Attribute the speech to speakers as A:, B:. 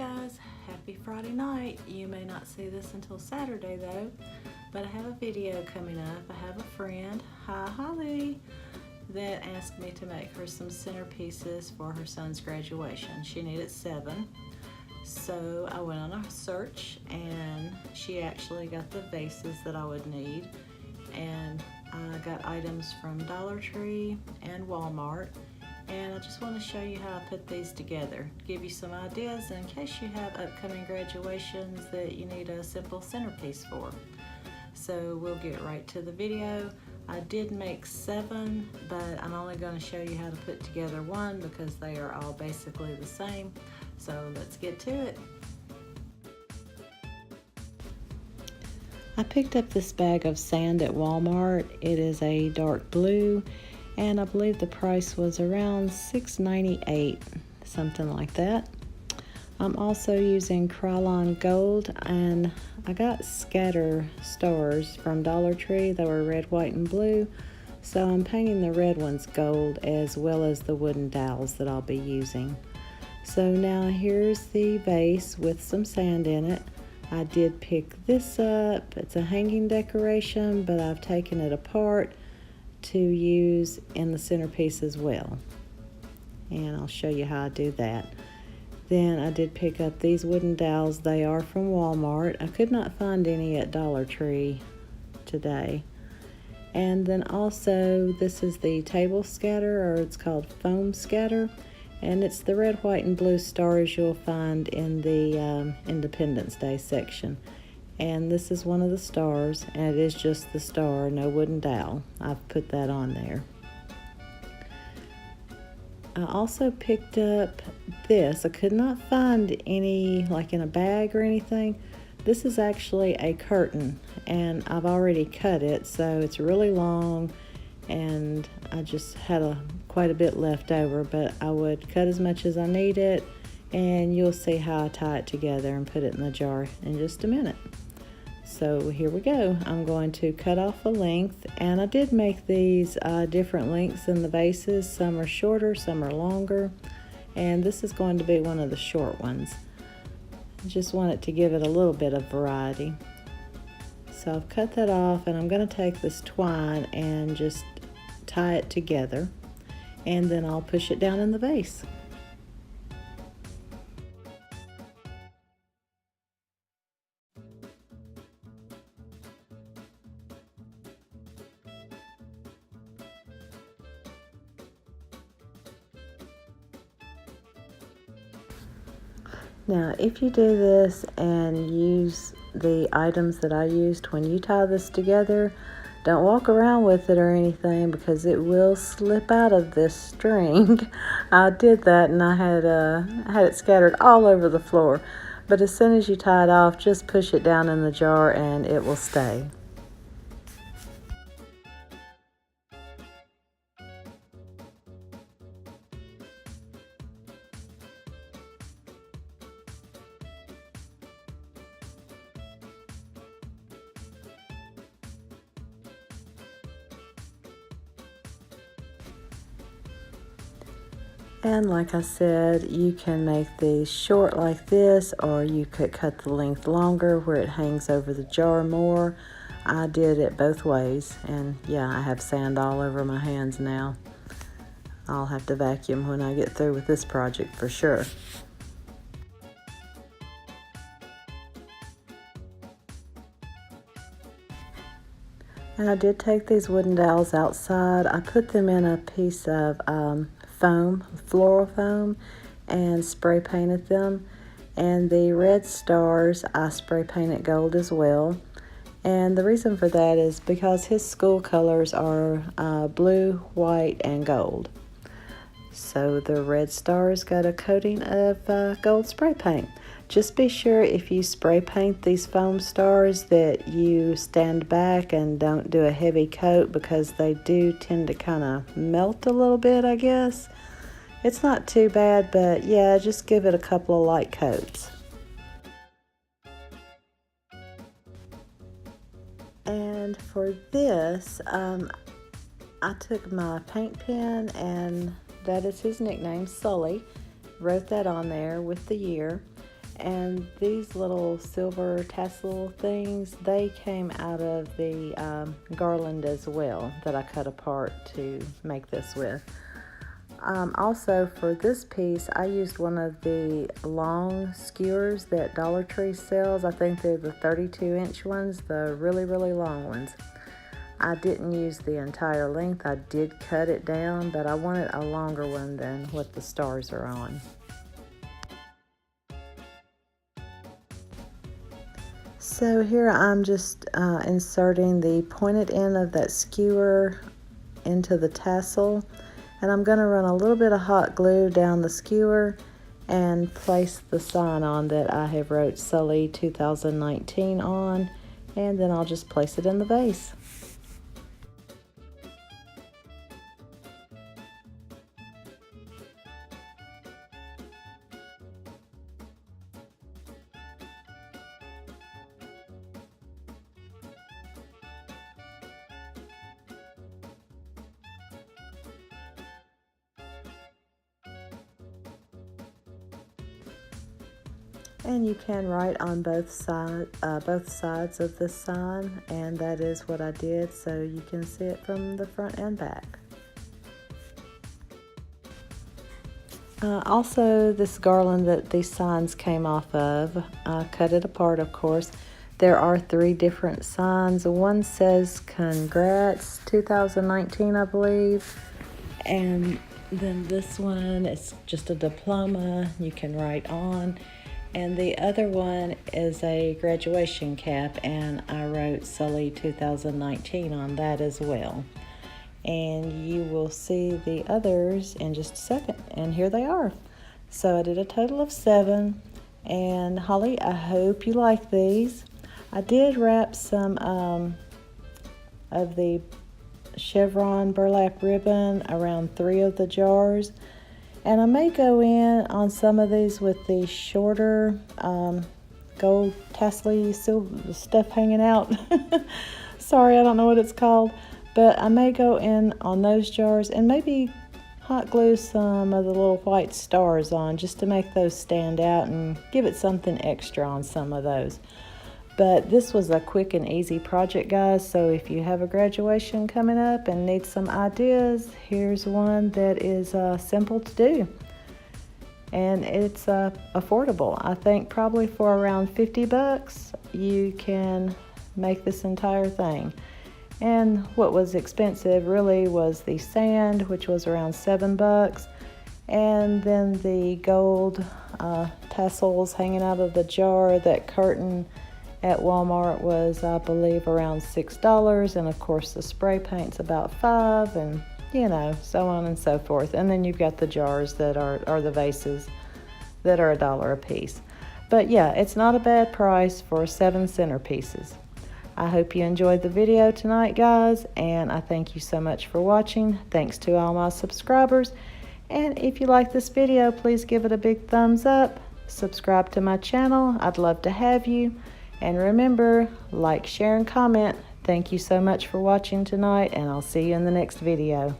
A: guys, happy Friday night. You may not see this until Saturday though, but I have a video coming up. I have a friend, hi Holly, that asked me to make her some centerpieces for her son's graduation. She needed 7. So I went on a search and she actually got the vases that I would need, and I got items from Dollar Tree and Walmart, and I just want to show you how I put these together, give you some ideas in case you have upcoming graduations that you need a simple centerpiece for. So we'll get right to the video. I did make 7, but I'm only going to show you how to put together 1 because they are all basically the same. So let's get to it. I picked up this bag of sand at Walmart. It is a dark blue, and I believe the price was around $6.98, something like that. I'm also using Krylon Gold, and I got scatter stars from Dollar Tree. They were red, white, and blue. So I'm painting the red ones gold as well as the wooden dowels that I'll be using. So now here's the vase with some sand in it. I did pick this up. It's a hanging decoration, but I've taken it apart to use in the centerpiece as well. And I'll show you how I do that. Then I did pick up these wooden dowels. They are from Walmart. I could not find any at Dollar Tree today. And then also this is the table scatter, or it's called foam scatter. And it's the red, white, and blue stars you'll find in the Independence Day section. And this is one of the stars, and it is just the star, no wooden dowel. I've put that on there. I also picked up this. I could not find any like in a bag or anything. This is actually a curtain, and I've already cut it, so it's really long, and I just had quite a bit left over, but I would cut as much as I need it, and you'll see how I tie it together and put it in the jar in just a minute. So here we go. I'm going to cut off a length, and I did make these different lengths in the vases. Some are shorter, some are longer, and this is going to be one of the short ones. I just want it to give it a little bit of variety. So I've cut that off, and I'm going to take this twine and just tie it together, and then I'll push it down in the vase. Now, if you do this and use the items that I used when you tie this together, don't walk around with it or anything because it will slip out of this string. I did that, and I had it scattered all over the floor. But as soon as you tie it off, just push it down in the jar and it will stay. And like I said, you can make these short like this, or you could cut the length longer where it hangs over the jar more. I did it both ways, and yeah, I have sand all over my hands now. I'll have to vacuum when I get through with this project for sure. And I did take these wooden dowels outside. I put them in a piece of foam, floral foam, and spray painted them. And the red stars, I spray painted gold as well. And the reason for that is because his school colors are blue, white, and gold. So the red stars got a coating of gold spray paint. Just be sure if you spray paint these foam stars that you stand back and don't do a heavy coat, because they do tend to kind of melt a little bit, I guess. It's not too bad, but yeah, just give it a couple of light coats. And for this, I took my paint pen, and that is his nickname, Sully. Wrote that on there with the year. And these little silver tassel things, they came out of the garland as well that I cut apart to make this with. Also for this piece, I used one of the long skewers that Dollar Tree sells. I think they're the 32-inch ones, the really, really long ones. I didn't use the entire length. I did cut it down, but I wanted a longer one than what the stars are on. So here I'm just inserting the pointed end of that skewer into the tassel. And I'm going to run a little bit of hot glue down the skewer and place the sign on that I have wrote Sully 2019 on. And then I'll just place it in the vase. And you can write on both sides of this sign, and that is what I did, so you can see it from the front and back. Also, this garland that these signs came off of, I cut it apart, of course. There are 3 different signs. One says Congrats 2019, I believe, and then this one is just a diploma you can write on. And the other one is a graduation cap, and I wrote Sully 2019 on that as well. And you will see the others in just a second, and here they are. So I did a total of 7, and Holly, I hope you like these. I did wrap some of the chevron burlap ribbon around 3 of the jars. And I may go in on some of these with the shorter gold tassel silver stuff hanging out. Sorry, I don't know what it's called. But I may go in on those jars and maybe hot glue some of the little white stars on just to make those stand out and give it something extra on some of those. But this was a quick and easy project, guys, so if you have a graduation coming up and need some ideas, here's one that is simple to do. And it's affordable. I think probably for around 50 bucks, you can make this entire thing. And what was expensive really was the sand, which was around 7 bucks. And then the gold tassels hanging out of the jar, that curtain at Walmart was, I believe, around $6, and of course the spray paint's about $5, and you know, so on and so forth. And then you've got the jars that are the vases that are $1 a piece. But yeah, it's not a bad price for 7 centerpieces. I hope you enjoyed the video tonight, guys, and I thank you so much for watching. Thanks to all my subscribers, and if you like this video, please give it a big thumbs up. Subscribe to my channel. I'd love to have you. And remember, like, share, and comment. Thank you so much for watching tonight, and I'll see you in the next video.